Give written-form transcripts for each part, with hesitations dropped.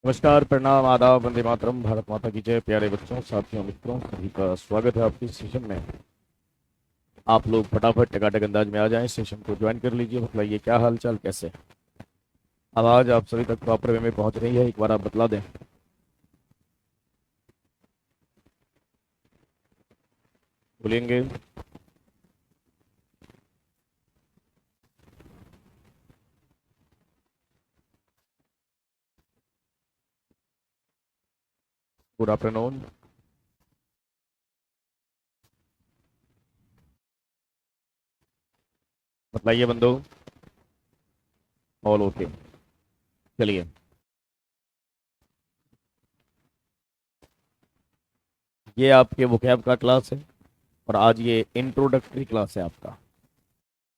नमस्कार, प्रणाम, आदाब, वंदे मातरम, भारत माता की जय। प्यारे बच्चों, साथियों, मित्रों, सभी का स्वागत है आपके सेशन में। आप लोग फटाफट टकाटक अंदाज में आ जाएं, सेशन को ज्वाइन कर लीजिए। बताइए क्या हाल चाल, कैसे आवाज आप सभी तक प्रॉपर वे में पहुंच रही है? एक बार आप बतला दें। बोलेंगे? Good afternoon. बताइए बंदो। All okay. चलिए, ये आपके वोकैब का क्लास है और आज ये इंट्रोडक्टरी क्लास है आपका।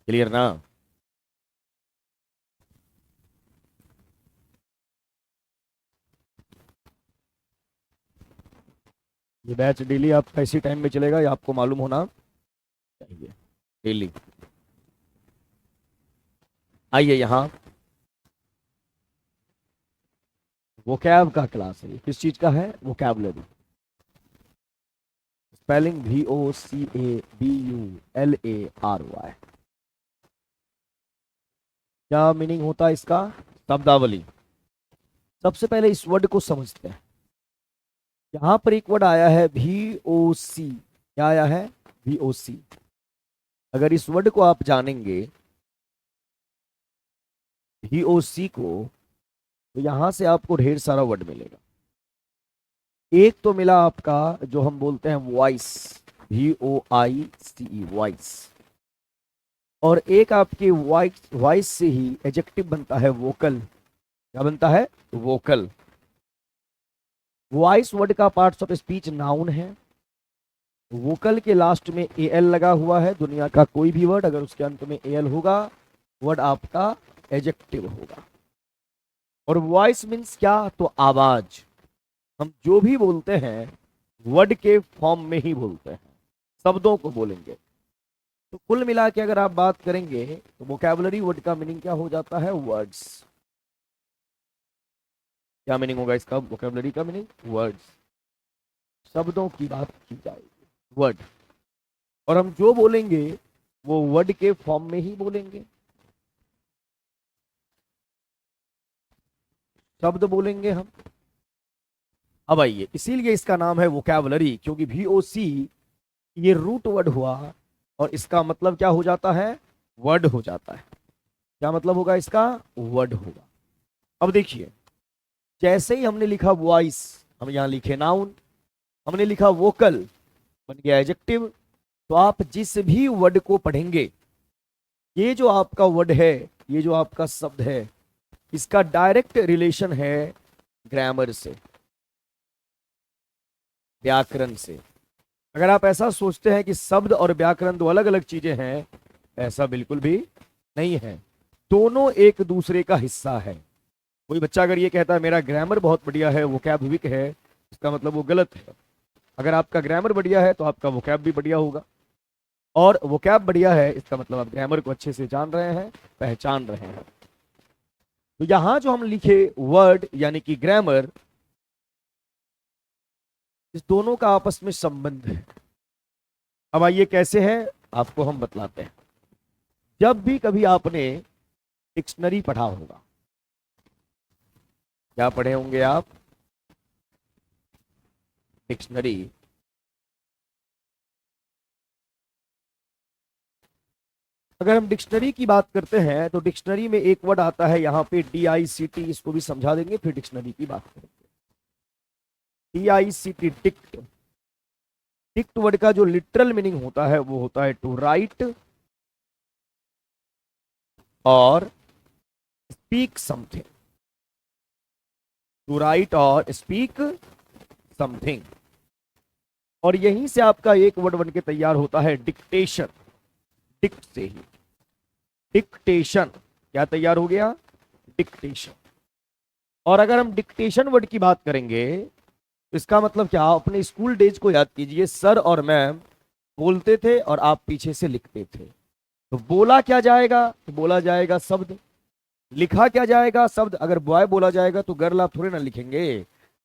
क्लियर ना? ये बैच डेली आपका इसी टाइम में चलेगा, ये आपको मालूम होना चाहिए। डेली आइए यहाँ। वोकैब का क्लास है। किस चीज का है? वोकैबुलरी। Spelling VOCABULARY। क्या मीनिंग होता है इसका? शब्दावली। सबसे पहले इस वर्ड को समझते हैं। यहां पर एक वर्ड आया है VOC। क्या आया है? VOC। अगर इस वर्ड को आप जानेंगे, VOC को, तो यहां से आपको ढेर सारा वर्ड मिलेगा। एक तो मिला आपका जो हम बोलते हैं वॉइस, VOICE, वॉइस। और एक आपके वॉइस वॉइस से ही एडजेक्टिव बनता है वोकल। क्या बनता है? वोकल। वॉइस वर्ड का पार्ट्स ऑफ स्पीच नाउन है। वोकल के लास्ट में AL लगा हुआ है। दुनिया का कोई भी वर्ड अगर उसके अंत में AL होगा, वर्ड आपका एडजेक्टिव होगा। और वॉइस मीन्स क्या? तो आवाज। हम जो भी बोलते हैं वर्ड के फॉर्म में ही बोलते हैं, शब्दों को बोलेंगे। तो कुल मिला के अगर आप बात करेंगे तो वोकैबुलरी वर्ड का मीनिंग क्या हो जाता है? वर्ड्स। क्या मीनिंग होगा इसका? वोकैबुलरी का मीनिंग वर्ड्स। शब्दों की बात की जाएगी, वर्ड। और हम जो बोलेंगे वो वर्ड के फॉर्म में ही बोलेंगे, शब्द बोलेंगे हम। अब आइए, इसीलिए इसका नाम है वोकैबुलरी, क्योंकि VOC ये रूट वर्ड हुआ और इसका मतलब क्या हो जाता है? वर्ड हो जाता है। क्या मतलब होगा इसका? वर्ड होगा। अब देखिए, जैसे ही हमने लिखा वॉइस, हम यहां लिखे नाउन, हमने लिखा वोकल, बन गया एडजेक्टिव। तो आप जिस भी वर्ड को पढ़ेंगे, ये जो आपका वर्ड है, ये जो आपका शब्द है, इसका डायरेक्ट रिलेशन है ग्रामर से, व्याकरण से। अगर आप ऐसा सोचते हैं कि शब्द और व्याकरण दो अलग अलग चीजें हैं, ऐसा बिल्कुल भी नहीं है। दोनों एक दूसरे का हिस्सा है। कोई बच्चा अगर ये कहता है मेरा ग्रामर बहुत बढ़िया है, वोकैब वीक है, इसका मतलब वो गलत है। अगर आपका ग्रामर बढ़िया है तो आपका वोकैब भी बढ़िया होगा। और वोकैब बढ़िया है इसका मतलब आप ग्रामर को अच्छे से जान रहे हैं, पहचान रहे हैं। तो यहां जो हम लिखे वर्ड यानी कि ग्रामर, इस दोनों का आपस में संबंध है। अब आइए कैसे है आपको हम बतलाते हैं। जब भी कभी आपने डिक्शनरी पढ़ा होगा, क्या पढ़े होंगे आप? डिक्शनरी। अगर हम डिक्शनरी की बात करते हैं तो डिक्शनरी में एक वर्ड आता है यहाँ पे DICT, इसको भी समझा देंगे फिर डिक्शनरी की बात करेंगे। DICT, dict. डिक्ट वर्ड का जो लिटरल मीनिंग होता है वो होता है टू राइट और स्पीक समथिंग। टू राइट और स्पीक समथिंग। और यहीं से आपका एक वर्ड बन के तैयार होता है डिक्टेशन। डिक्ट से ही डिक्टेशन क्या तैयार हो गया? डिक्टेशन। और अगर हम डिक्टेशन वर्ड की बात करेंगे तो इसका मतलब क्या? अपने स्कूल डेज को याद कीजिए। सर और मैम बोलते थे और आप पीछे से लिखते थे। तो बोला क्या जाएगा? तो बोला जाएगा शब्द। लिखा क्या जाएगा? शब्द अगर बॉय बोला जाएगा तो गर्ल आप थोड़े ना लिखेंगे,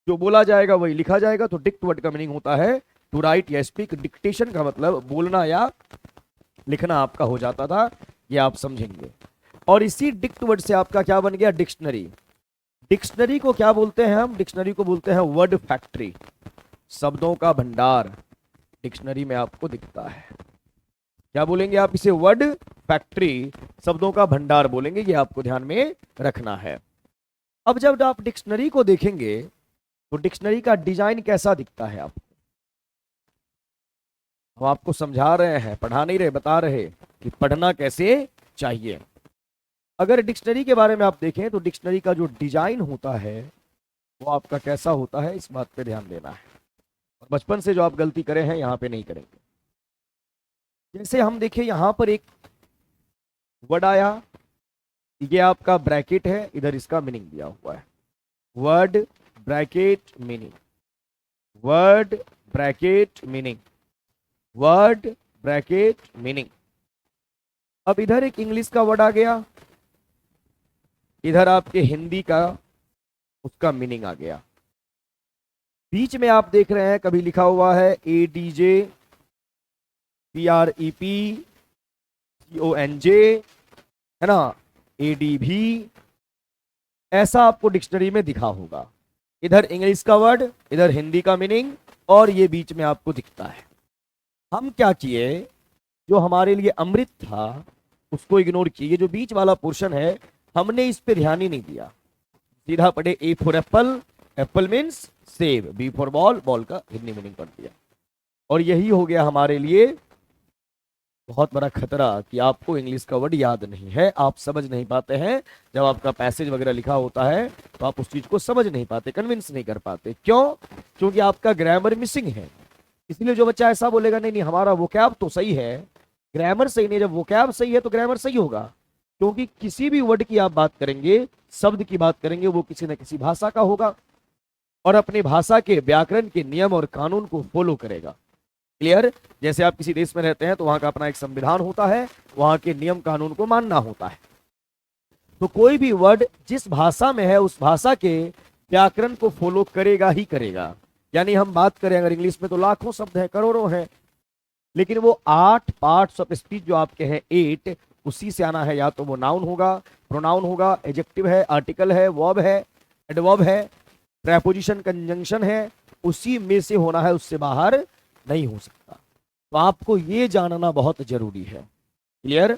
जो बोला जाएगा वही लिखा जाएगा। तो डिक्ट वर्ड का मीनिंग होता है टू राइट या स्पीक। डिक्टेशन का मतलब बोलना या लिखना आपका हो जाता था, ये आप समझेंगे। और इसी डिक्ट वर्ड से आपका क्या बन गया? डिक्शनरी। डिक्शनरी को क्या बोलते हैं हम? डिक्शनरी को बोलते हैं वर्ड फैक्ट्री, शब्दों का भंडार। डिक्शनरी में आपको दिखता है, क्या बोलेंगे आप इसे? वर्ड फैक्ट्री, शब्दों का भंडार बोलेंगे, ये आपको ध्यान में रखना है। अब जब आप डिक्शनरी को देखेंगे तो डिक्शनरी का डिजाइन कैसा दिखता है आपको? हम आपको समझा रहे हैं, पढ़ा नहीं रहे, बता रहे कि पढ़ना कैसे चाहिए। अगर डिक्शनरी के बारे में आप देखें तो डिक्शनरी का जो डिजाइन होता है वो आपका कैसा होता है, इस बात पे ध्यान देना है। और बचपन से जो आप गलती करे हैं यहां पे नहीं करेंगे। जैसे हम देखें यहां पर एक वर्ड आया, ये आपका ब्रैकेट है, इधर इसका मीनिंग दिया हुआ है। Word bracket meaning, word bracket meaning, word bracket meaning. अब इधर एक इंग्लिश का वर्ड आ गया, इधर आपके हिंदी का उसका मीनिंग आ गया। बीच में आप देख रहे हैं कभी लिखा हुआ है ADJ PREP CONJ, है ना, ADV, ऐसा आपको डिक्शनरी में दिखा होगा। इधर इंग्लिश का वर्ड, इधर हिंदी का मीनिंग, और ये बीच में आपको दिखता है। हम क्या किए, जो हमारे लिए अमृत था उसको इग्नोर किए, जो बीच वाला पोर्शन है हमने इस पे ध्यान ही नहीं दिया, सीधा पढ़े A for Apple, Apple means सेब, B फॉर बॉल, बॉल का हिंदी मीनिंग पढ़ दिया। और यही हो गया हमारे लिए बहुत बड़ा खतरा कि आपको इंग्लिश का वर्ड याद नहीं है, आप समझ नहीं पाते हैं। जब आपका पैसेज वगैरह लिखा होता है तो आप उस चीज को समझ नहीं पाते, कन्विंस नहीं कर पाते। क्यों? क्योंकि आपका ग्रामर मिसिंग है। इसलिए जो बच्चा ऐसा बोलेगा नहीं नहीं हमारा वोकैब तो सही है, ग्रामर सही नहीं, जब वोकैब सही है तो ग्रामर सही होगा। क्योंकि किसी भी वर्ड की आप बात करेंगे, शब्द की बात करेंगे, वो किसी न किसी भाषा का होगा और अपनी भाषा के व्याकरण के नियम और कानून को फॉलो करेगा। क्लियर? जैसे आप किसी देश में रहते हैं तो वहां का अपना एक संविधान होता है, वहां के नियम कानून को मानना होता है। तो कोई भी वर्ड जिस भाषा में है उस भाषा के व्याकरण को फॉलो करेगा ही करेगा। यानी हम बात करें अगर इंग्लिश में तो लाखों शब्द हैं, करोड़ों हैं, लेकिन वो 8 पार्ट्स ऑफ स्पीच जो आपके हैं 8, उसी से आना है। या तो वो नाउन होगा, प्रोनाउन होगा, एडजेक्टिव है, आर्टिकल है, वर्ब है, एडवर्ब है, प्रेपोजिशन, कंजंक्शन है, उसी में से होना है, उससे बाहर नहीं हो सकता। तो आपको ये जानना बहुत जरूरी है। क्लियर?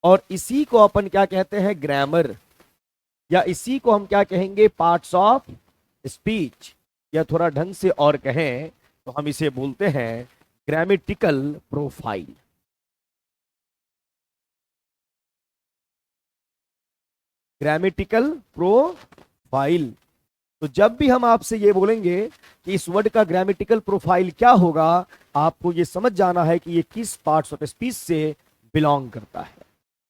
और इसी को अपन क्या कहते हैं? ग्रामर, या इसी को हम क्या कहेंगे? पार्ट्स ऑफ स्पीच, या थोड़ा ढंग से और कहें तो हम इसे बोलते हैं ग्रामेटिकल प्रोफाइल। Grammatical profile. तो जब भी हम आपसे ये बोलेंगे कि इस वर्ड का ग्रामेटिकल प्रोफाइल क्या होगा, आपको ये समझ जाना है कि ये किस पार्ट्स ऑफ स्पीच से बिलोंग करता है।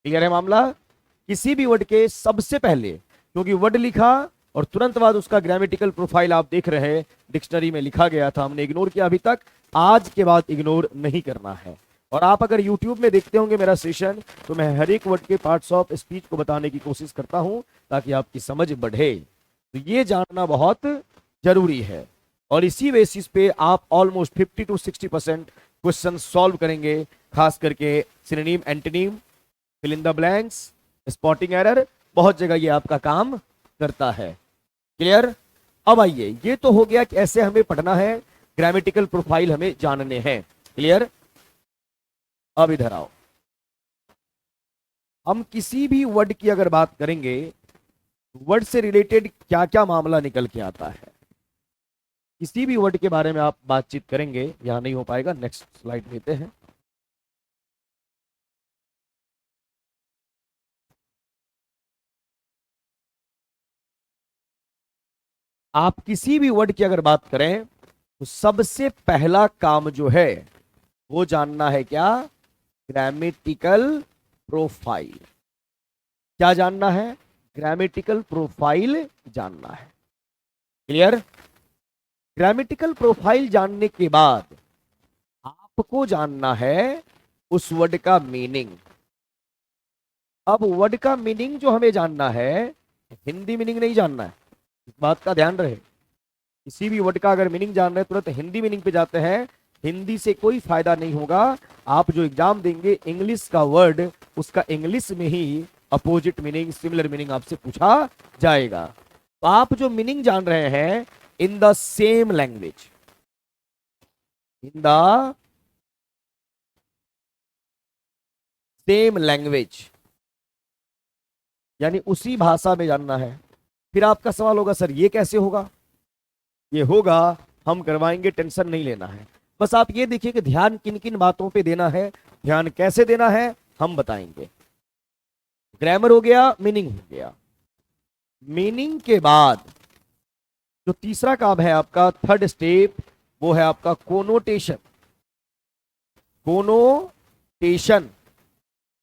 क्लियर है मामला? किसी भी वर्ड के सबसे पहले, क्योंकि वर्ड लिखा और तुरंत बाद उसका ग्रामेटिकल प्रोफाइल आप देख रहे हैं डिक्शनरी में लिखा गया था, हमने इग्नोर किया अभी तक, आज के बाद इग्नोर नहीं करना है। और आप अगर YouTube में देखते होंगे मेरा सेशन, तो मैं हर एक वर्ड के पार्ट्स ऑफ स्पीच को बताने की कोशिश करता हूं ताकि आपकी समझ बढ़े। तो ये जानना बहुत जरूरी है। और इसी बेसिस पे आप ऑलमोस्ट 50 to 60% क्वेश्चन सॉल्व करेंगे, खास करके synonym, antonym, fill in the blanks, spotting error, बहुत जगह ये आपका काम करता है। क्लियर? अब आइए, ये तो हो गया कि ऐसे हमें पढ़ना है, ग्रामेटिकल प्रोफाइल हमें जानने हैं। क्लियर? अब इधर आओ, हम किसी भी वर्ड की अगर बात करेंगे, वर्ड से रिलेटेड क्या क्या मामला निकल के आता है, किसी भी वर्ड के बारे में आप बातचीत करेंगे, यहां नहीं हो पाएगा, नेक्स्ट स्लाइड लेते हैं। आप किसी भी वर्ड की अगर बात करें तो सबसे पहला काम जो है वो जानना है क्या? Grammatical profile. क्या जानना है? ग्रामेटिकल प्रोफाइल जानना है। क्लियर? ग्रामेटिकल प्रोफाइल जानने के बाद आपको जानना है उस वर्ड का मीनिंग। अब वर्ड का मीनिंग जो हमें जानना है, हिंदी मीनिंग नहीं जानना है, इस बात का ध्यान रहे। किसी भी वर्ड का अगर मीनिंग जान रहे हैं तुरंत हिंदी मीनिंग पे जाते हैं, हिंदी से कोई फायदा नहीं होगा। आप जो एग्जाम देंगे इंग्लिश का वर्ड, उसका इंग्लिश में ही अपोजिट मीनिंग, सिमिलर मीनिंग आपसे पूछा जाएगा। तो आप जो मीनिंग जान रहे हैं इन the same language, in the same language, यानी उसी भाषा में जानना है। फिर आपका सवाल होगा सर ये कैसे होगा? ये होगा, हम करवाएंगे, टेंशन नहीं लेना है। बस आप ये देखिए कि ध्यान किन किन बातों पे देना है, ध्यान कैसे देना है हम बताएंगे। ग्रामर हो गया, मीनिंग हो गया। मीनिंग के बाद जो तीसरा काम है आपका, थर्ड स्टेप, वो है आपका कोनोटेशन। कोनोटेशन,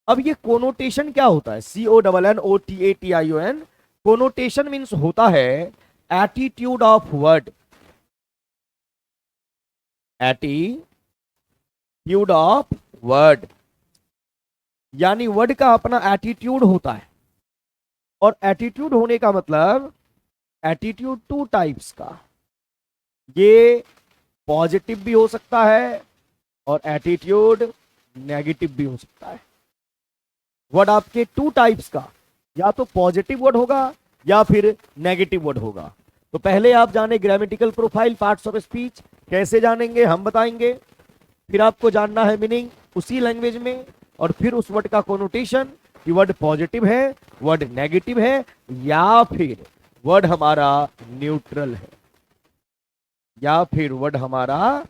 अब ये कोनोटेशन क्या होता है? CONNOTATION। कोनोटेशन मीन्स होता है attitude of word, attitude of word, यानी वर्ड का अपना एटीट्यूड होता है। और एटीट्यूड होने का मतलब, एटीट्यूड टू टाइप्स का, ये पॉजिटिव भी हो सकता है और एटीट्यूड नेगेटिव भी हो सकता है। वर्ड आपके टू टाइप्स का, या तो पॉजिटिव वर्ड होगा या फिर नेगेटिव वर्ड होगा। तो पहले आप जाने grammatical profile, parts of speech, कैसे जानेंगे हम बताएंगे। फिर आपको जानना है मीनिंग उसी लैंग्वेज में, और फिर उस वर्ड का कोनोटेशन कि वर्ड पॉजिटिव है, वर्ड नेगेटिव है, या फिर वर्ड हमारा न्यूट्रल है, या फिर वर्ड हमारा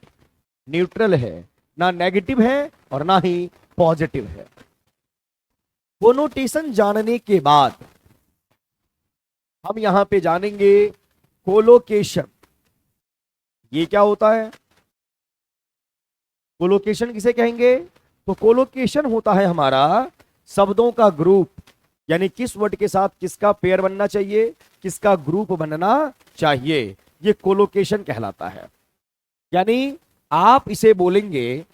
न्यूट्रल है, ना नेगेटिव है और ना ही पॉजिटिव है। कोनोटेशन जानने के बाद हम यहां पे जानेंगे कोलोकेशन। ये क्या होता है? कोलोकेशन किसे कहेंगे? तो कोलोकेशन होता है हमारा शब्दों का ग्रुप, यानी किस वर्ड के साथ किसका पेयर बनना चाहिए, किसका ग्रुप बनना चाहिए, ये कोलोकेशन कहलाता है। यानी आप इसे बोलेंगे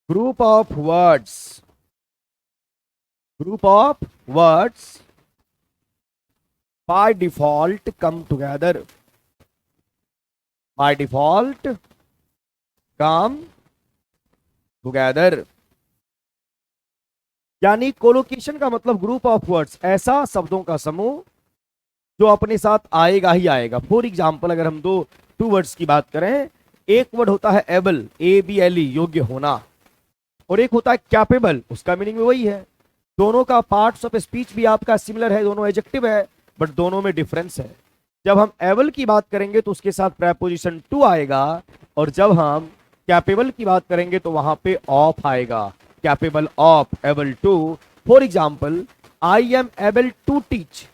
group of words, group of words by default come together, by default come together। यानी कोलोकेशन का मतलब ग्रुप ऑफ वर्ड्स, ऐसा शब्दों का समूह जो अपने साथ आएगा ही आएगा। फॉर एग्जाम्पल अगर हम टू वर्ड्स की बात करें, एक वर्ड होता है एबल, ABLE, योग्य होना, और एक होता है कैपेबल, उसका मीनिंग भी वही है। दोनों का पार्ट्स ऑफ स्पीच भी आपका सिमिलर है, दोनों एडजेक्टिव है, बट दोनों में डिफरेंस है। जब हम एबल की बात करेंगे तो उसके साथ प्रेपोजिशन टू आएगा, और जब हम कैपेबल की बात करेंगे तो वहां पे ऑफ आएगा, capable of, able to. For example, I am able to teach,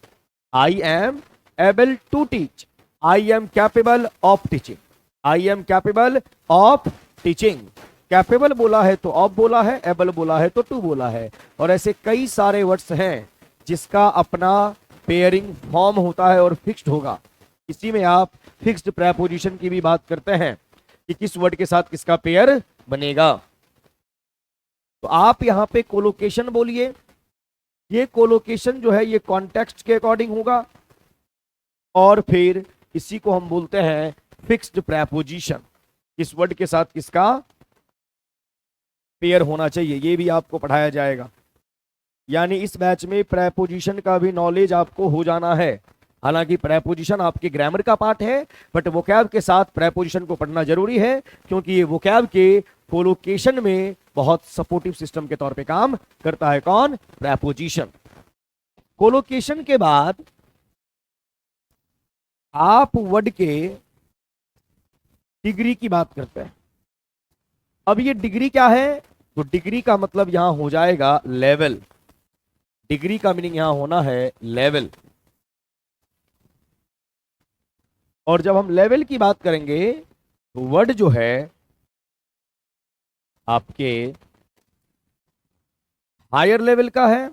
I am able to teach, I am capable of teaching, I am capable of teaching. Capable बोला है तो ऑफ बोला है, एबल बोला है तो टू बोला है। और ऐसे कई सारे वर्ड्स हैं जिसका अपना पेयरिंग फॉर्म होता है और फिक्स्ड होगा। इसी में आप फिक्स्ड प्रेपोजिशन की भी बात करते हैं कि किस वर्ड के साथ किसका पेयर बनेगा। तो आप यहां पे कोलोकेशन बोलिए। ये कोलोकेशन जो है ये कॉन्टेक्स्ट के अकॉर्डिंग होगा, और फिर इसी को हम बोलते हैं फिक्स्ड प्रेपोजिशन, किस वर्ड के साथ किसका पेयर होना चाहिए, ये भी आपको पढ़ाया जाएगा। यानी इस बैच में प्रेपोजिशन का भी नॉलेज आपको हो जाना है। हालांकि प्रेपोजिशन आपके ग्रामर का पार्ट है, बट वोकैब के साथ प्रेपोजिशन को पढ़ना जरूरी है, क्योंकि ये वोकैब के कोलोकेशन में बहुत सपोर्टिव सिस्टम के तौर पे काम करता है। कौन? प्रेपोजिशन। कोलोकेशन के बाद आप वर्ड के डिग्री की बात करते हैं। अब ये डिग्री क्या है? तो डिग्री का मतलब यहां हो जाएगा लेवल। डिग्री का मीनिंग यहां होना है लेवल। और जब हम लेवल की बात करेंगे तो वर्ड जो है आपके हायर लेवल का है,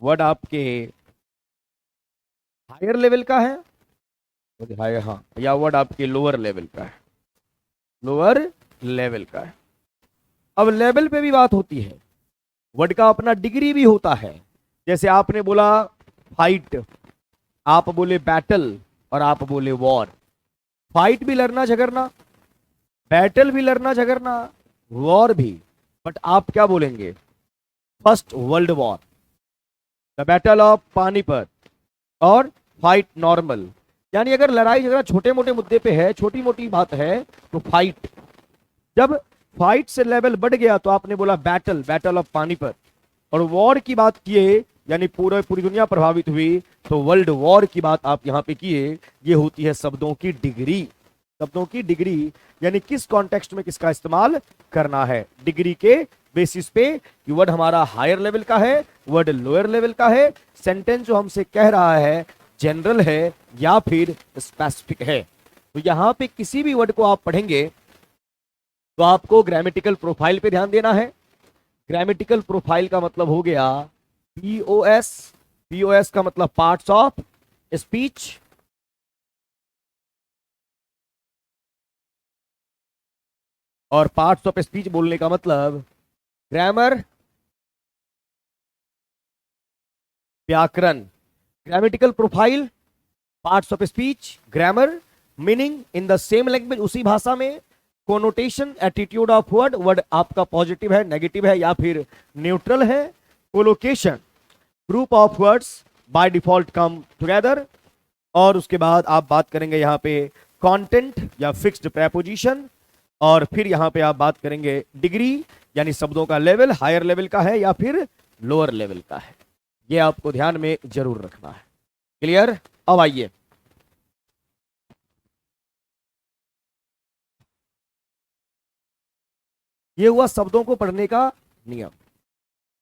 वर्ड आपके हायर लेवल का है, हायर, हाँ, या वर्ड आपके लोअर लेवल का है, लोअर लेवल का है। अब लेवल पे भी बात होती है, वर्ड का अपना डिग्री भी होता है। जैसे आपने बोला फाइट, आप बोले बैटल, और आप बोले वॉर। फाइट भी लड़ना झगड़ना, बैटल भी लड़ना झगड़ना, वॉर भी। बट आप क्या बोलेंगे? First world war, the battle of Panipat, और फाइट नॉर्मल। यानी अगर लड़ाई झगड़ा छोटे मोटे मुद्दे पे है, छोटी मोटी बात है, तो फाइट। जब फाइट से लेवल बढ़ गया तो आपने बोला बैटल, बैटल ऑफ पानीपत। और वॉर की बात किए, यानी पूरी दुनिया प्रभावित हुई, तो वर्ल्ड वॉर की बात आप यहां पे किए। ये होती है शब्दों की डिग्री। शब्दों की डिग्री यानी किस कॉन्टेक्स्ट में किसका इस्तेमाल करना है, डिग्री के बेसिस पे कि वर्ड हमारा हायर लेवल का है, वर्ड लोअर लेवल का है, सेंटेंस जो हमसे कह रहा है जनरल है या फिर स्पेसिफिक है। तो यहां पे किसी भी वर्ड को आप पढ़ेंगे तो आपको ग्रामेटिकल प्रोफाइल पे ध्यान देना है। ग्रामेटिकल प्रोफाइल का मतलब हो गया पीओएस। पीओएस का मतलब पार्ट्स ऑफ स्पीच, और पार्ट्स ऑफ स्पीच बोलने का मतलब ग्रामर, व्याकरण। Grammatical profile, parts of speech, grammar, meaning in the same language, उसी भाषा में, connotation, attitude of word, word आपका पॉजिटिव है, नेगेटिव है या फिर न्यूट्रल है, collocation, group of words by default come together, और उसके बाद आप बात करेंगे यहां पे कंटेंट या फिक्स्ड प्रेपोजिशन, और फिर यहां पे आप बात करेंगे डिग्री, यानी शब्दों का लेवल हायर लेवल का है या फिर लोअर लेवल का है। ये आपको ध्यान में जरूर रखना है। क्लियर? अब आइए, ये हुआ शब्दों को पढ़ने का नियम।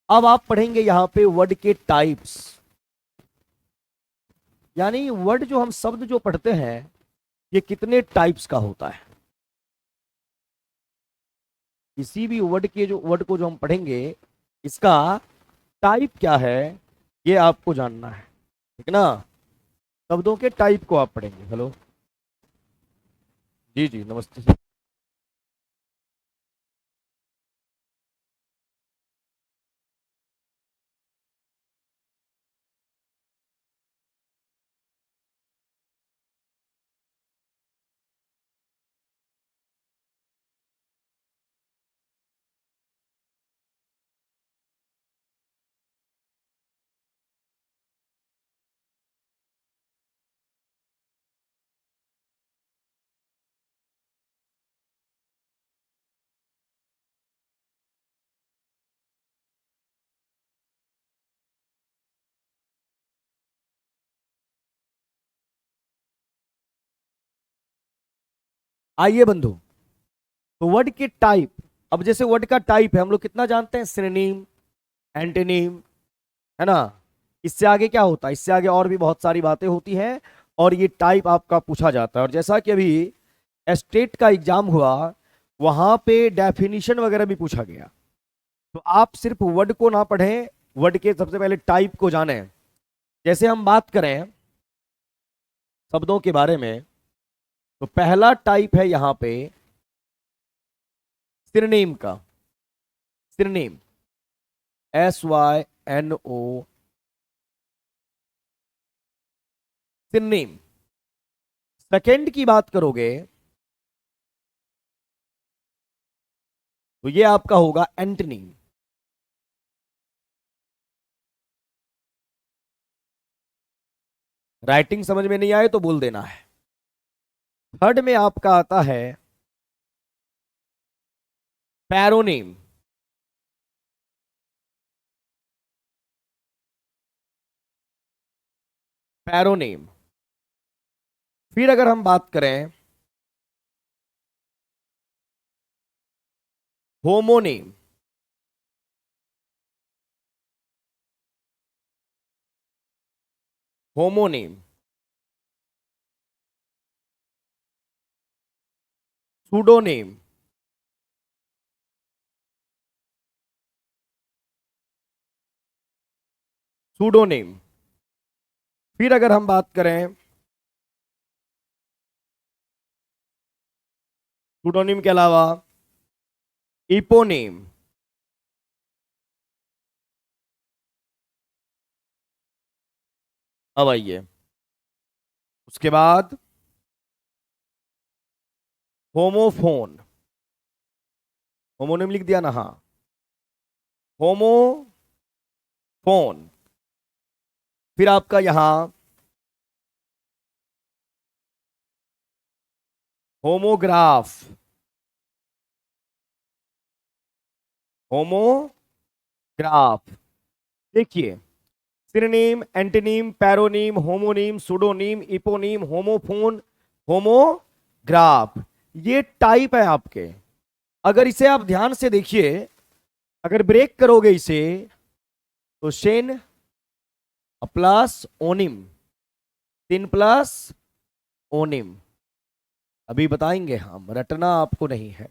अब आप पढ़ेंगे यहां पे वर्ड के टाइप्स, यानी वर्ड जो हम शब्द जो पढ़ते हैं ये कितने टाइप्स का होता है। किसी भी वर्ड के जो वर्ड को जो हम पढ़ेंगे इसका टाइप क्या है ये आपको जानना है, ठीक ना। शब्दों के टाइप को आप पढ़ेंगे। हेलो, जी जी नमस्ते। आइए बंधु, तो वर्ड के टाइप। अब जैसे वर्ड का टाइप है हम लोग कितना जानते हैं, सिनोनिम, एंटोनिम, है ना। इससे आगे क्या होता है, इससे आगे और भी बहुत सारी बातें होती हैं, और ये टाइप आपका पूछा जाता है। और जैसा कि अभी स्टेट का एग्जाम हुआ, वहां पे डेफिनेशन वगैरह भी पूछा गया। तो आप सिर्फ वर्ड को ना पढ़ें, वर्ड के सबसे पहले टाइप को जानें। जैसे हम बात करें शब्दों के बारे में, तो पहला टाइप है यहां पे सिरनेम का। सिरनेम, SYNO, सिरनेम। सेकंड की बात करोगे तो ये आपका होगा एंटनीम। राइटिंग समझ में नहीं आए तो बोल देना है। थर्ड में आपका आता है पैरोनेम। पैरोनेम। फिर अगर हम बात करें होमोनेम। होमोनेम। सुडोनेम। सुडोनेम। फिर अगर हम बात करें सुडोनिम के अलावा इपोनेम। अब आइए उसके बाद होमोफोन। होमोनिम लिख दिया ना, हाँ, होमोफोन। फिर आपका यहां होमोग्राफ। होमोग्राफ। देखिए, synonym, antonym, paronym, homonym, pseudonym, eponym, homophone, homograph, ये टाइप है आपके। अगर इसे आप ध्यान से देखिए, अगर ब्रेक करोगे इसे तो शेन प्लस ओनिम, सिन प्लस ओनिम। अभी बताएंगे हम, रटना आपको नहीं है।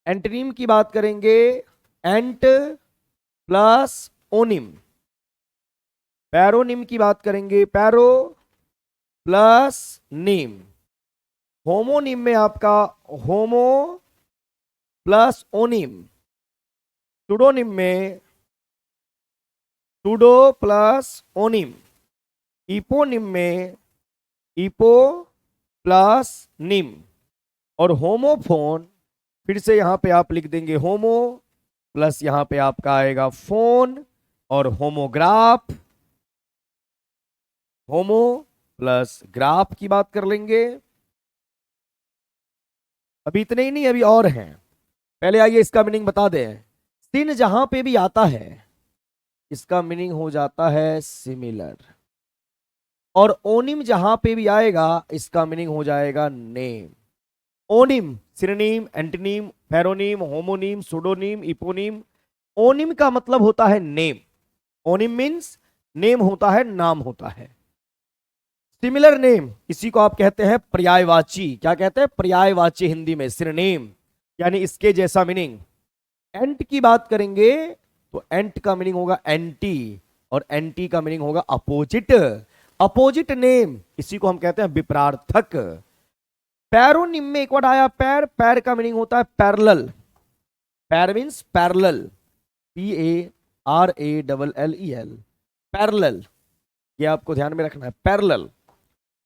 एंटोनिम की बात करेंगे, एंट प्लस ओनिम। पैरोनिम की बात करेंगे, पैरो प्लस निम। होमोनिम में आपका होमो प्लस ओनिम। सुडोनिम में सुडो प्लस ओनिम। इपोनिम में इपो प्लस निम। और होमोफोन, फिर से यहां पे आप लिख देंगे होमो प्लस यहां पे आपका आएगा फोन, और होमोग्राफ, होमो प्लस ग्राफ की बात कर लेंगे। अभी इतने ही नहीं, अभी और हैं। पहले आइए इसका मीनिंग बता दें। सिन जहां पे भी आता है इसका मीनिंग हो जाता है सिमिलर, और ओनिम जहां पे भी आएगा इसका मीनिंग हो जाएगा name. Onym, synonym, antonym, paronym, homonym, pseudonym, eponym. Onym का मतलब होता है नेम। ओनिम मीन्स नेम होता है, नाम होता है। सिमिलर नेम, इसी को आप कहते हैं पर्यायवाची। क्या कहते हैं? पर्यायवाची हिंदी में सिनोनिम, यानी इसके जैसा मीनिंग। एंट की बात करेंगे तो एंट का मीनिंग होगा एंटी, और एंटी का मीनिंग होगा अपोजिट। अपोजिट नेम, इसी को हम कहते हैं विपरार्थक। पैरोनिम में एक वर्ड आया पैर, पैर का मीनिंग होता है पैरेलल। पैर मीन्स पैरेलल, PARALLEL, पैरेलल, ये आपको ध्यान में रखना है, पैरेलल।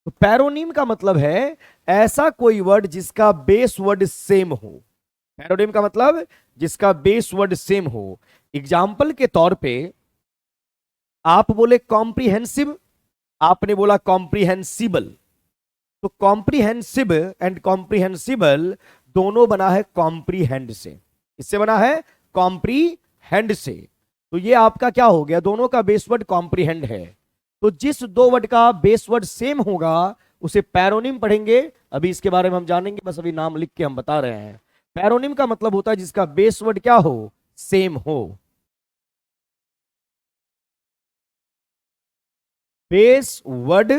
तो पैरोनिम का मतलब है ऐसा कोई वर्ड जिसका बेस वर्ड सेम हो। पैरोनिम का मतलब जिसका बेस वर्ड सेम हो। एग्जाम्पल के तौर पे आप बोले कॉम्प्रिहेंसिव, आपने बोला कॉम्प्रिहेंसिबल। तो कॉम्प्रिहेंसिव एंड कॉम्प्रिहेंसिबल दोनों बना है कॉम्प्रीहेंड से। इससे बना है कॉम्प्रीहेंड से। तो ये आपका क्या हो गया? दोनों का बेस वर्ड कॉम्प्रीहेंड है। तो जिस दो वर्ड का बेस वर्ड सेम होगा उसे पैरोनिम पढ़ेंगे। अभी इसके बारे में हम जानेंगे, बस अभी नाम लिख के हम बता रहे हैं। पैरोनिम का मतलब होता है जिसका बेस वर्ड क्या हो? सेम हो। बेस वर्ड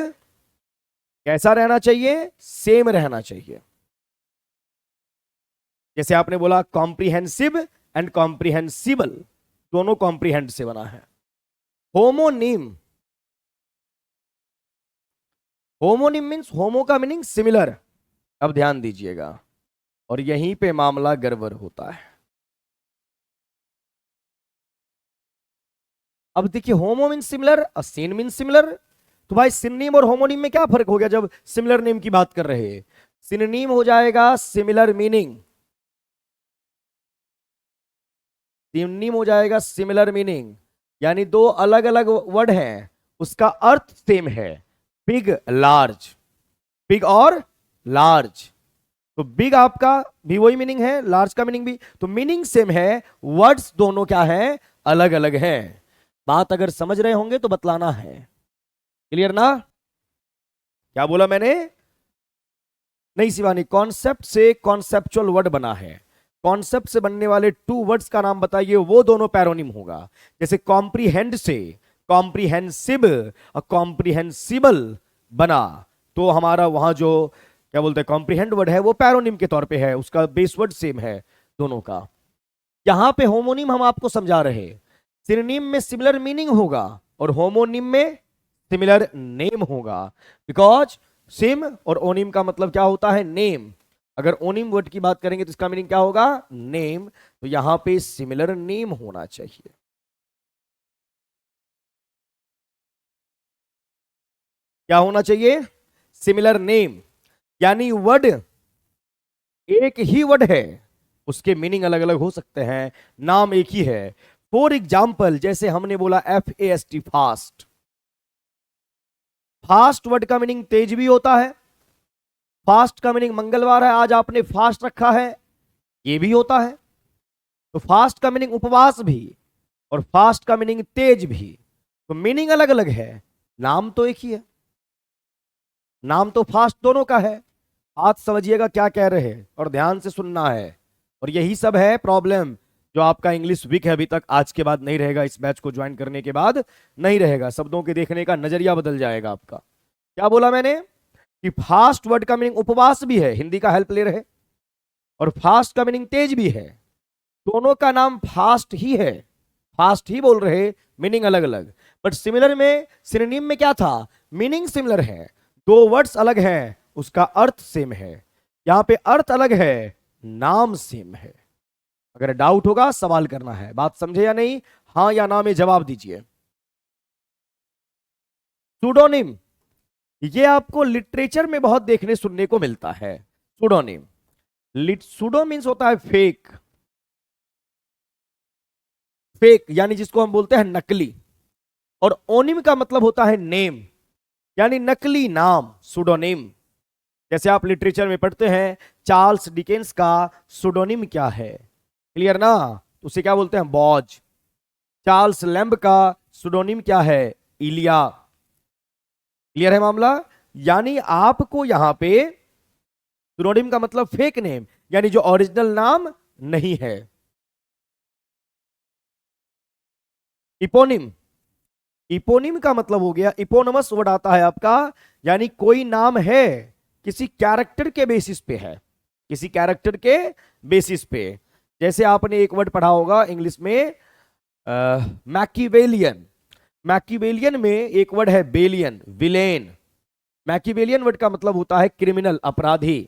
कैसा रहना चाहिए? सेम रहना चाहिए। जैसे आपने बोला कॉम्प्रिहेंसिव एंड कॉम्प्रिहेंसिबल, दोनों कॉम्प्रिहेंड से बना है। होमोनिम, होमोनिम मीन्स होमो का मीनिंग सिमिलर। अब ध्यान दीजिएगा, और यहीं पे मामला गड़बड़ होता है। अब देखिए, होमो मीन सिमिलर, सिन मीन सिमिलर। तो भाई सिनोनिम और होमोनिम में क्या फर्क हो गया जब सिमिलर नेम की बात कर रहे हैं? सिनोनिम हो जाएगा सिमिलर मीनिंग, सिनोनिम हो जाएगा सिमिलर मीनिंग, यानी दो अलग अलग वर्ड हैं, उसका अर्थ सेम है। बिग लार्ज, बिग और लार्ज। तो बिग आपका भी वही मीनिंग है, लार्ज का मीनिंग भी, तो मीनिंग सेम है, वर्ड्स दोनों क्या है? अलग अलग हैं। बात अगर समझ रहे होंगे तो बतलाना है। क्लियर ना? क्या बोला मैंने? नहीं शिवानी, कॉन्सेप्ट से कॉन्सेप्चुअल वर्ड बना है। कॉन्सेप्ट से बनने वाले टू वर्ड्स का नाम बताइए, वो दोनों पैरोनिम होगा। जैसे कॉम्प्रीहेंड से कॉम्प्रीहेंसिव और कॉम्प्रीहेंसिबल बना, तो हमारा वहां जो क्या बोलते हैं कॉम्प्रीहेंड वर्ड है वो पैरोनिम के तौर पे है, उसका बेस वर्ड सेम है दोनों का। यहां पे होमोनिम हम आपको समझा रहे, सिनोनिम में सिमिलर मीनिंग होगा और होमोनिम में सिमिलर नेम होगा। बिकॉज सिम और ओनिम का मतलब क्या होता है? नेम। अगर ओनिम वर्ड की बात करेंगे तो इसका मीनिंग क्या होगा? नेम। तो यहां पे सिमिलर नेम होना चाहिए। क्या होना चाहिए? Similar name. यानी वर्ड एक ही वर्ड है, उसके मीनिंग अलग अलग हो सकते हैं, नाम एक ही है। फॉर एग्जाम्पल, जैसे हमने बोला FAST, फास्ट। फास्ट वर्ड का मीनिंग तेज भी होता है। फास्ट का मीनिंग मंगलवार है, आज आपने फास्ट रखा है, ये भी होता है। तो फास्ट का मीनिंग उपवास भी, और फास्ट का मीनिंग तेज भी। तो मीनिंग अलग अलग है, नाम तो एक ही है। नाम तो फास्ट दोनों का है। आज समझिएगा क्या कह रहे हैं और ध्यान से सुनना है। और यही सब है प्रॉब्लम, जो आपका इंग्लिश वीक है अभी तक, आज के बाद नहीं रहेगा, इस बैच को ज्वाइन करने के बाद नहीं रहेगा। शब्दों के देखने का नजरिया बदल जाएगा आपका। क्या बोला मैंने? कि फास्ट वर्ड का मीनिंग उपवास भी है, हिंदी का हेल्प ले रहे, और फास्ट का मीनिंग तेज भी है। दोनों का नाम फास्ट ही है, फास्ट ही बोल रहे, मीनिंग अलग अलग। बट सिमिलर में, सिनोनिम में क्या था? मीनिंग सिमिलर है, दो वर्ड्स अलग हैं, उसका अर्थ सेम है। यहां पे अर्थ अलग है, नाम सेम है। अगर डाउट होगा सवाल करना है। बात समझे या नहीं? हाँ या ना में जवाब दीजिए। सुडोनिम, ये आपको लिटरेचर में बहुत देखने सुनने को मिलता है। सुडोनिम, सुडो मीन्स होता है फेक। फेक यानी जिसको हम बोलते हैं नकली। और ओनिम का मतलब होता है नेम, यानी नकली नाम, सुडोनिम। जैसे आप लिटरेचर में पढ़ते हैं चार्ल्स डिकेंस का सुडोनिम क्या है, क्लियर ना? तो उसे क्या बोलते हैं? बॉज। चार्ल्स लैम्ब का सुडोनिम क्या है? इलिया। क्लियर है मामला? यानी आपको यहां पे सुडोनिम का मतलब फेक नेम, यानी जो ओरिजिनल नाम नहीं है। इपोनिम, इपोनिम का मतलब हो गया, इपोनमस वर्ड आता है आपका, यानी कोई नाम है किसी कैरेक्टर के बेसिस पे है, किसी कैरेक्टर के बेसिस पे। जैसे आपने एक वर्ड पढ़ा होगा इंग्लिश में, मैकीवेलियन। मैकीवेलियन में एक वर्ड है बेलियन, विलेन। मैकीवेलियन वर्ड का मतलब होता है क्रिमिनल, अपराधी,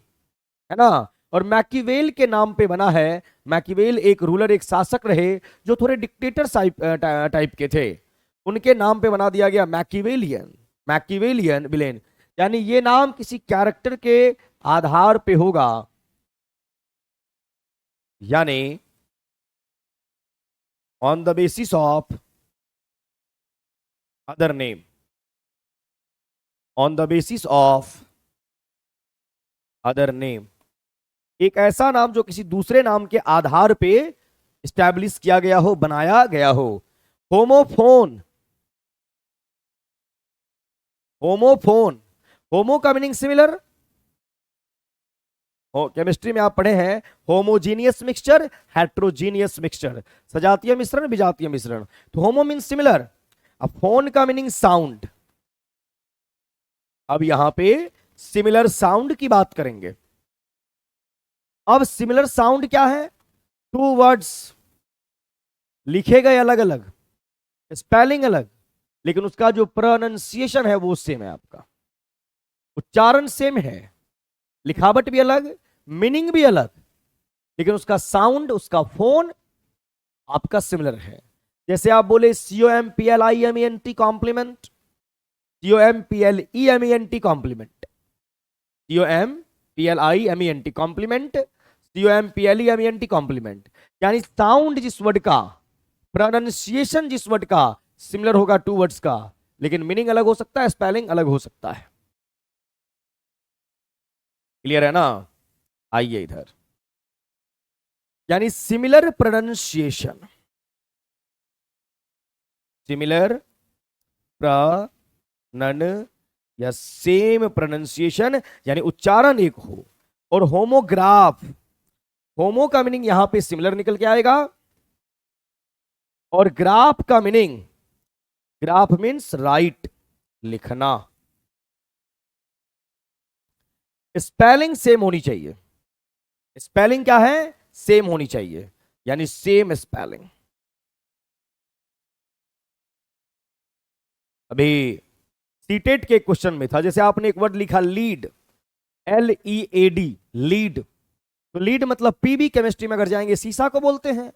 है ना? और मैकीवेल के नाम पे बना है। मैकीवेल एक रूलर, एक शासक रहे जो थोड़े डिक्टेटर टाइप के थे, उनके नाम पे बना दिया गया मैकीवेलियन। मैकीवेलियन विलेन, यानी ये नाम किसी कैरेक्टर के आधार पे होगा, यानी on the basis of other name, on the basis of other name. एक ऐसा नाम जो किसी दूसरे नाम के आधार पे स्टैब्लिश किया गया हो, बनाया गया हो। होमोफोन, होमोफोन, होमो का मीनिंग सिमिलर, केमिस्ट्री में आप पढ़े हैं होमोजीनियस मिक्सचर, हेट्रोजीनियस मिक्सचर, सजातीय मिश्रण, विजातीय मिश्रण। तो होमो मीन सिमिलर। अब फोन का मीनिंग साउंड। अब यहां पे सिमिलर साउंड की बात करेंगे। अब सिमिलर साउंड क्या है? टू वर्ड्स लिखे गए अलग अलग, स्पेलिंग अलग, लेकिन उसका जो प्रोनाउंसिएशन है वो सेम है, आपका उच्चारण सेम है, लिखावट भी अलग, मीनिंग भी अलग, लेकिन उसका साउंड, उसका फोन आपका सिमिलर है। जैसे आप बोले COMPLIMENT compliment, COMPLEMENT complement, COMPLIMENT compliment, COMPLEMENT complement, यानी साउंड जिस वर्ड का, प्रोनाउंसिएशन जिस वर्ड का सिमिलर होगा टू वर्ड्स का, लेकिन मीनिंग अलग हो सकता है, स्पेलिंग अलग हो सकता है। क्लियर है ना? आइए इधर, यानी सिमिलर प्रोनाउंसिएशन, सिमिलर प्रोनन या सेम प्रोनाउंसिएशन, यानी उच्चारण एक हो। और होमोग्राफ, होमो का मीनिंग यहां पे सिमिलर निकल के आएगा, और ग्राफ का मीनिंग, ग्राफ मीन्स राइट, लिखना। स्पेलिंग सेम होनी चाहिए। स्पेलिंग क्या है? सेम होनी चाहिए, यानी सेम स्पेलिंग। अभी सीटेट के क्वेश्चन में था, जैसे आपने एक वर्ड लिखा लीड, LEAD, लीड, तो लीड मतलब पीबी केमिस्ट्री में अगर जाएंगे शीशा को बोलते हैं,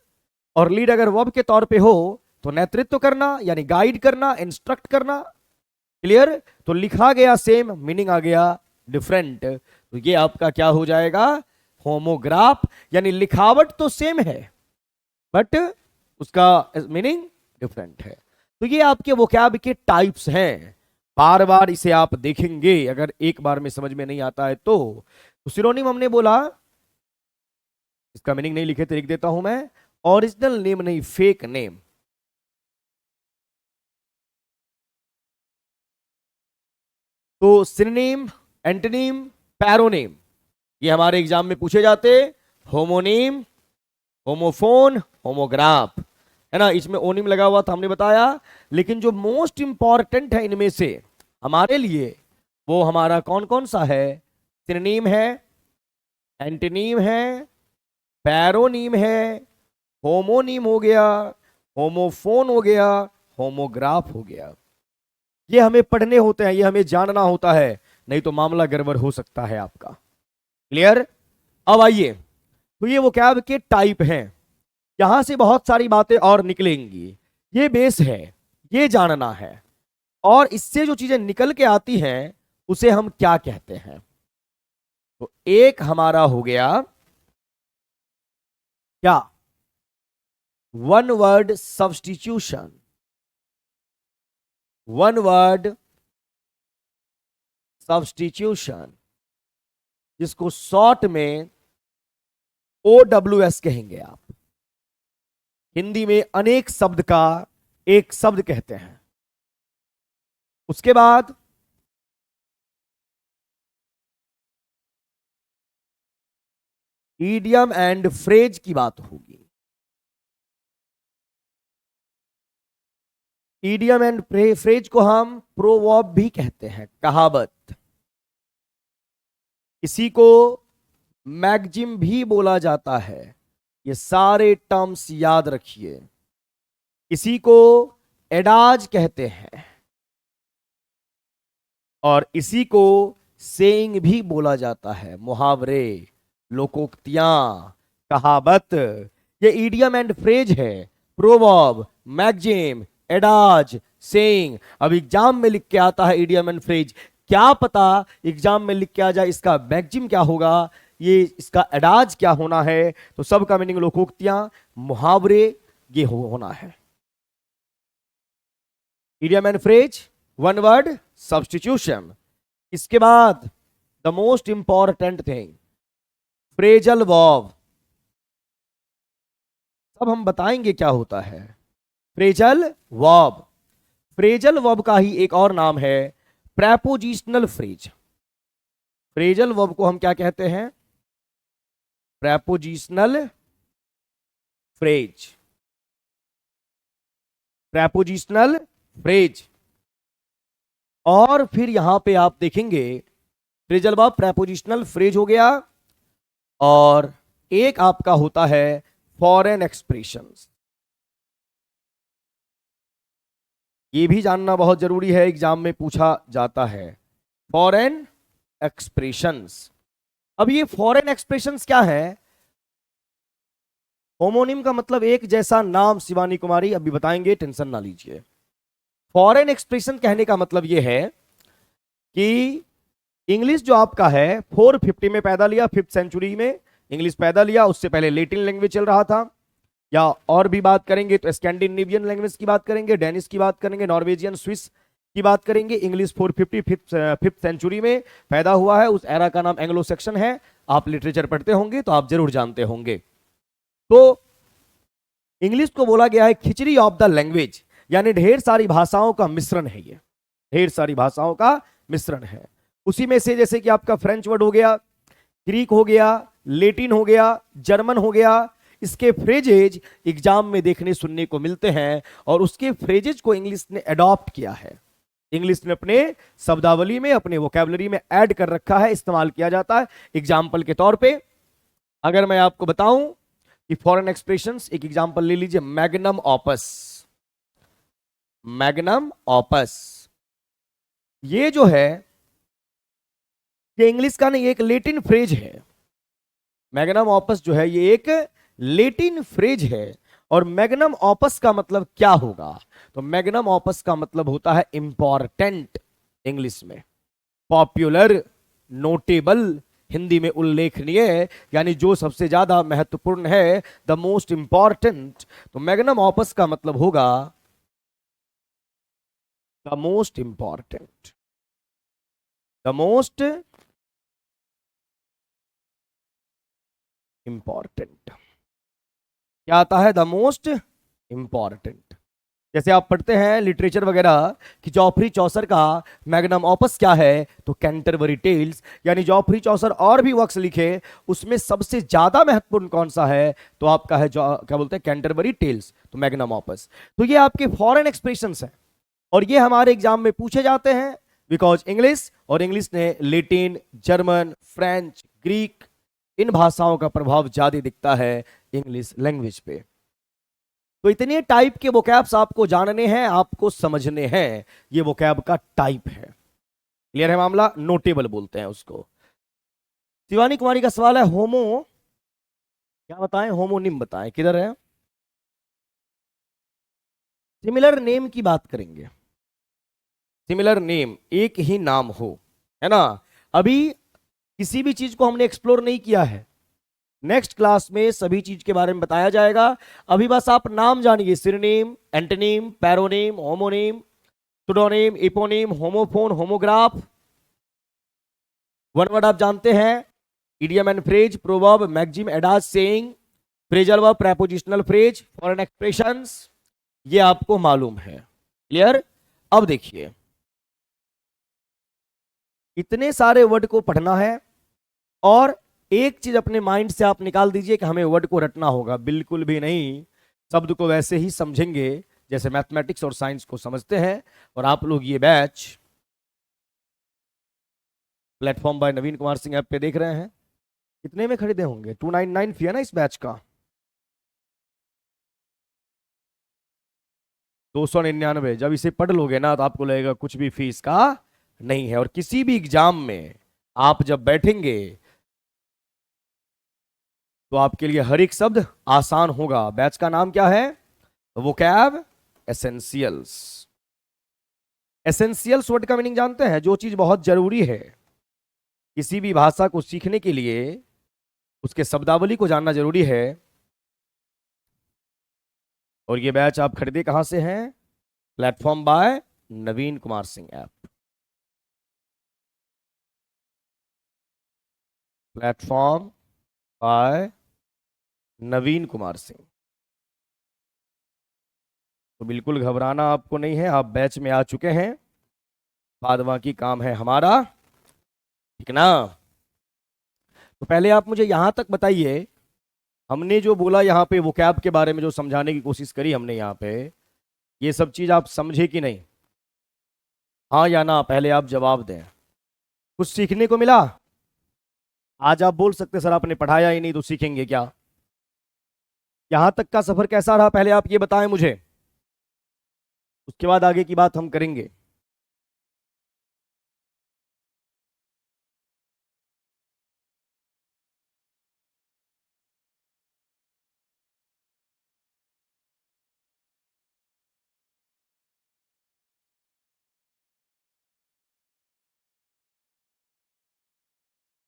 और लीड अगर वर्ब के तौर पे हो तो नेतृत्व करना यानी गाइड करना, इंस्ट्रक्ट करना। क्लियर? तो लिखा गया सेम, मीनिंग आ गया डिफरेंट। तो ये आपका क्या हो जाएगा? होमोग्राफ, यानी लिखावट तो सेम है बट उसका मीनिंग डिफरेंट है। तो ये आपके वोकैब के टाइप्स हैं। बार बार इसे आप देखेंगे, अगर एक बार में समझ में नहीं आता है तो सिनोनिम हमने बोला, इसका मीनिंग नहीं लिखे तो लिख देता हूं मैं, ओरिजिनल नेम नहीं, फेक नेम। तो सिनोनिम, एंटोनिम, पैरोनिम, ये हमारे एग्जाम में पूछे जाते। होमोनिम, होमोफोन, होमोग्राफ, है ना, इसमें ओनिम लगा हुआ था हमने बताया। लेकिन जो मोस्ट इंपॉर्टेंट है इनमें से हमारे लिए, वो हमारा कौन कौन सा है? सिनोनिम है, एंटोनिम है, पैरोनिम है, होमोनिम हो गया, होमोफोन हो गया, होमोग्राफ हो गया। ये हमें पढ़ने होते हैं, ये हमें जानना होता है, नहीं तो मामला गड़बड़ हो सकता है आपका। क्लियर? अब आइए, तो ये वोकैब के टाइप हैं, यहां से बहुत सारी बातें और निकलेंगी। ये बेस है, ये जानना है, और इससे जो चीजें निकल के आती हैं उसे हम क्या कहते हैं। तो एक हमारा हो गया क्या? One word substitution. One word substitution, जिसको शॉर्ट में OWS कहेंगे आप। हिंदी में अनेक शब्द का एक शब्द कहते हैं। उसके बाद ईडियम एंड फ्रेज की बात होगी। ईडियम एंड फ्रेज को हम प्रोवर्ब भी कहते हैं, कहावत। इसी को मैगजिम भी बोला जाता है। ये सारे टर्म्स याद रखिए। इसी को एडाज कहते हैं, और इसी को सेइंग भी बोला जाता है, मुहावरे, लोकोक्तियां, कहावत। ये ईडियम एंड फ्रेज है, प्रोवर्ब, मैगजिम, एडाज, सेइंग। अब एग्जाम में लिख के आता है ईडियम एंड फ्रेज, क्या पता एग्जाम में लिख के आ जाए इसका मैगजिम क्या होगा, ये इसका एडाज क्या होना है। तो सबका मीनिंग लोकोक्तियां, मुहावरे, ये होना है। Idiom and phrase, one word substitution. इसके बाद the most important thing, phrasal verb. अब हम बताएंगे क्या होता है फ्रेजल वर्ब। फ्रेजल वर्ब का ही एक और नाम है प्रेपोजिशनल फ्रेज। फ्रेजल वर्ब को हम क्या कहते हैं? Prepositional phrase. Prepositional phrase. और फिर यहां पे आप देखेंगे फ्रेजल वर्ब प्रेपोजिशनल फ्रेज हो गया, और एक आपका होता है फॉरेन एक्सप्रेशंस। ये भी जानना बहुत जरूरी है, एग्जाम में पूछा जाता है फॉरेन एक्सप्रेशंस। अब ये फॉरेन एक्सप्रेशंस क्या है? होमोनिम का मतलब एक जैसा नाम, शिवानी कुमारी अभी बताएंगे, टेंशन ना लीजिए। फॉरेन एक्सप्रेशन कहने का मतलब ये है कि इंग्लिश जो आपका है 450 में पैदा लिया, 5th सेंचुरी में इंग्लिश पैदा लिया। उससे पहले लैटिन लैंग्वेज चल रहा था, या और भी बात करेंगे तो स्कैंडिनेवियन लैंग्वेज की बात करेंगे, डेनिश की बात करेंगे, नॉर्वेजियन, स्विस की बात करेंगे। इंग्लिश 450 5th सेंचुरी में पैदा हुआ है। उस एरा का नाम एंग्लो सेक्शन है। आप लिटरेचर पढ़ते होंगे तो आप जरूर जानते होंगे। तो इंग्लिश को बोला गया है खिचड़ी ऑफ द लैंग्वेज, यानी ढेर सारी भाषाओं का मिश्रण है। ये ढेर सारी भाषाओं का मिश्रण है। उसी में से जैसे कि आपका फ्रेंच वर्ड हो गया, ग्रीक हो गया, लैटिन हो गया, जर्मन हो गया। इसके फ्रेजेज एग्जाम में देखने सुनने को मिलते हैं, और उसके फ्रेजेज को इंग्लिश ने अडॉप्ट किया है। इंग्लिश ने अपने शब्दावली में, अपने वोकैबुलरी में ऐड कर रखा है, इस्तेमाल किया जाता है। एग्जाम्पल के तौर पे अगर मैं आपको बताऊं कि फॉरेन एक्सप्रेशंस, एक एग्जांपल ले लीजिए, मैग्नम ऑपस। मैग्नम ऑपस ये जो है, ये इंग्लिश का नहीं, एक लैटिन फ्रेज है। मैग्नम ऑपस जो है ये एक लेटिन फ्रेज है। और मैग्नम ऑपस का मतलब क्या होगा? तो मैग्नम ऑपस का मतलब होता है इंपॉर्टेंट इंग्लिश में, पॉपुलर, नोटेबल हिंदी में उल्लेखनीय, यानी जो सबसे ज्यादा महत्वपूर्ण है, द मोस्ट इंपॉर्टेंट। तो मैग्नम ऑपस का मतलब होगा the most important, the most important. क्या आता है? The most important. जैसे आप पढ़ते हैं लिटरेचर वगैरह कि जॉफरी चौसर का मैग्नम ऑपस क्या है, तो कैंटरबरी टेल्स। यानी जॉफरी चौसर और भी वर्क्स लिखे, उसमें सबसे ज्यादा महत्वपूर्ण कौन सा है, तो आपका है जो क्या बोलते हैं, कैंटरबरी टेल्स, तो मैग्नम ऑपस। तो ये आपके फॉरेन एक्सप्रेशंस हैं और ये हमारे एग्जाम में पूछे जाते हैं, बिकॉज इंग्लिश, और इंग्लिश ने लेटिन, जर्मन, फ्रेंच, ग्रीक, इन भाषाओं का प्रभाव ज्यादा दिखता है इंग्लिश लैंग्वेज पे। तो इतने टाइप के वोकैब्स आपको जानने हैं, आपको समझने हैं। ये वोकैब का टाइप है। क्लियर है मामला? नोटेबल बोलते हैं उसको। शिवानी कुमारी का सवाल है, होमो क्या बताएं, होमोनिम बताएं, किधर है? सिमिलर नेम की बात करेंगे। सिमिलर नेम, एक ही नाम हो, है ना। अभी किसी भी चीज को हमने एक्सप्लोर नहीं किया है, नेक्स्ट क्लास में सभी चीज के बारे में बताया जाएगा। अभी बस आप नाम जानिए, surname, antonym, paronym, homonym, pseudonym, eponym, homophone, homograph. One word आप जानते हैं, idiom and phrase, proverb, maxim, adages, saying, phrasal verb, prepositional phrase, foreign expressions, ये आपको मालूम है। क्लियर? अब देखिए, इतने सारे वर्ड को पढ़ना है और एक चीज अपने माइंड से आप निकाल दीजिए कि हमें वर्ड को रटना होगा। बिल्कुल भी नहीं, शब्द को वैसे ही समझेंगे जैसे मैथमेटिक्स और साइंस को समझते हैं। और आप लोग ये batch platform by Naveen Kumar Singh app पे देख रहे हैं, कितने में खरीदे होंगे? 299 फी है ना इस बैच का, 299। जब इसे पढ़ लोगे ना तो आपको लगेगा कुछ भी फीस का नहीं है। और किसी भी एग्जाम में आप जब बैठेंगे तो आपके लिए हर एक शब्द आसान होगा। बैच का नाम क्या है? Vocab essentials. एसेंशियल्स वर्ड का मीनिंग जानते हैं? जो चीज बहुत जरूरी है किसी भी भाषा को सीखने के लिए, उसके शब्दावली को जानना जरूरी है। और ये बैच आप खरीदे कहां से हैं? Platform by Naveen Kumar Singh app, platform by Naveen Kumar Singh. तो बिल्कुल घबराना आपको नहीं है, आप बैच में आ चुके हैं, बाद बाकी काम है हमारा, ठीक ना। तो पहले आप मुझे यहां तक बताइए, हमने जो बोला यहाँ पे वोकैब के बारे में, जो समझाने की कोशिश करी हमने यहाँ पे, ये सब चीज आप समझे कि नहीं? हाँ या ना, पहले आप जवाब दें। कुछ सीखने को मिला? आज आप बोल सकते सर आपने पढ़ाया ही नहीं तो सीखेंगे क्या? यहां तक का सफर कैसा रहा, पहले आप ये बताएं मुझे, उसके बाद आगे की बात हम करेंगे।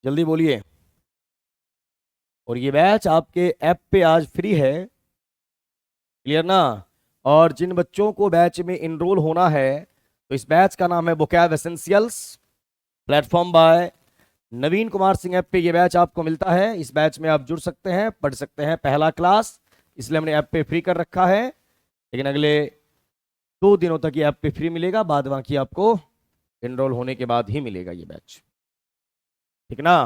जल्दी बोलिए। और ये बैच आपके ऐप पे आज फ्री है, क्लियर ना। और जिन बच्चों को बैच में इनरोल होना है, तो इस बैच का नाम है vocab essentials, platform by Naveen Kumar Singh app पे ये बैच आपको मिलता है। इस बैच में आप जुड़ सकते हैं, पढ़ सकते हैं पहला क्लास, इसलिए हमने ऐप पे फ्री कर रखा है। लेकिन अगले 2 दिनों तक ये ऐप पे फ्री मिलेगा, बाद बाकी आपको इनरोल होने के बाद ही मिलेगा ये बैच, ठीक ना।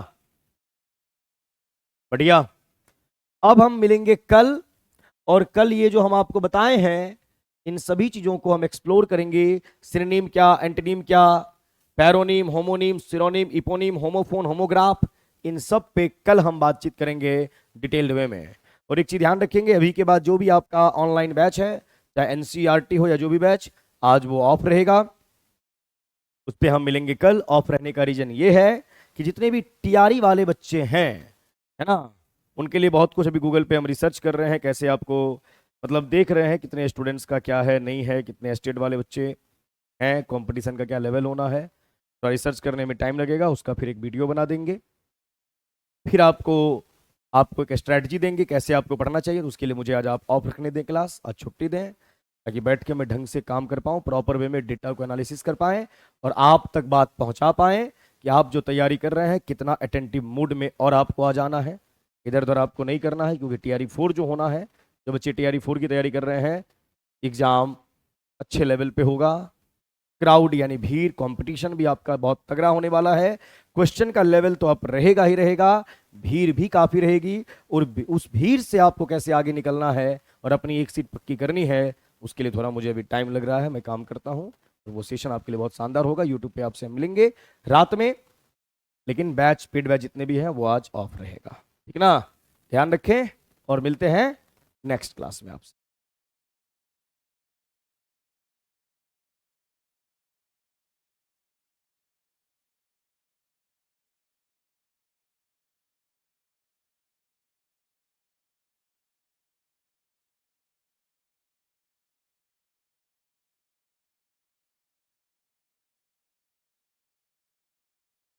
बढ़िया। अब हम मिलेंगे कल, और कल ये जो हम आपको बताए हैं इन सभी चीजों को हम एक्सप्लोर करेंगे। सिनोनिम क्या, एंटोनिम क्या, पैरोनीम, होमोनीम, सिरोनिम, इपोनीम, होमोफोन, होमोग्राफ, इन सब पे कल हम बातचीत करेंगे डिटेल्ड वे में। और एक चीज ध्यान रखेंगे, अभी के बाद जो भी आपका ऑनलाइन बैच है, चाहे एनसीईआरटी हो या जो भी बैच, आज वो ऑफ रहेगा, उस पर हम मिलेंगे कल। ऑफ रहने का रीजन ये है कि जितने भी टीआरई वाले बच्चे हैं, है ना, उनके लिए बहुत कुछ अभी गूगल पे हम रिसर्च कर रहे हैं, कैसे आपको मतलब देख रहे हैं कितने स्टूडेंट्स का क्या है, नहीं है, कितने स्टेट वाले बच्चे हैं, कंपटीशन का क्या लेवल होना है। तो रिसर्च करने में टाइम लगेगा, उसका फिर एक वीडियो बना देंगे। फिर आपको आपको एक स्ट्रैटेजी देंगे कैसे आपको पढ़ना चाहिए। तो उसके लिए मुझे आज आप ऑफ रखने दें, क्लास आज छुट्टी दें, ताकि बैठ के मैं ढंग से काम कर पाऊँ, प्रॉपर वे में डेटा को एनालिसिस कर पाएँ और आप तक बात पहुँचा पाएँ कि आप जो तैयारी कर रहे हैं कितना अटेंटिव मूड में और आपको आ जाना है। इधर उधर आपको नहीं करना है, क्योंकि TRE 4 जो होना है, जो बच्चे TRE 4 की तैयारी कर रहे हैं, एग्जाम अच्छे लेवल पे होगा। क्राउड यानी भीड़, कंपटीशन भी आपका बहुत तगड़ा होने वाला है। क्वेश्चन का लेवल तो आप रहेगा ही रहेगा, भीड़ भी काफी रहेगी। और उस भीड़ से आपको कैसे आगे निकलना है और अपनी एक सीट पक्की करनी है, उसके लिए थोड़ा मुझे अभी टाइम लग रहा है, मैं काम करता हूँ। तो वो सेशन आपके लिए बहुत शानदार होगा। यूट्यूब पे आपसे मिलेंगे रात में, लेकिन बैच पेड बैच जितने भी हैं वो आज ऑफ रहेगा, ठीक ना। ध्यान रखें और मिलते हैं नेक्स्ट क्लास में आपसे।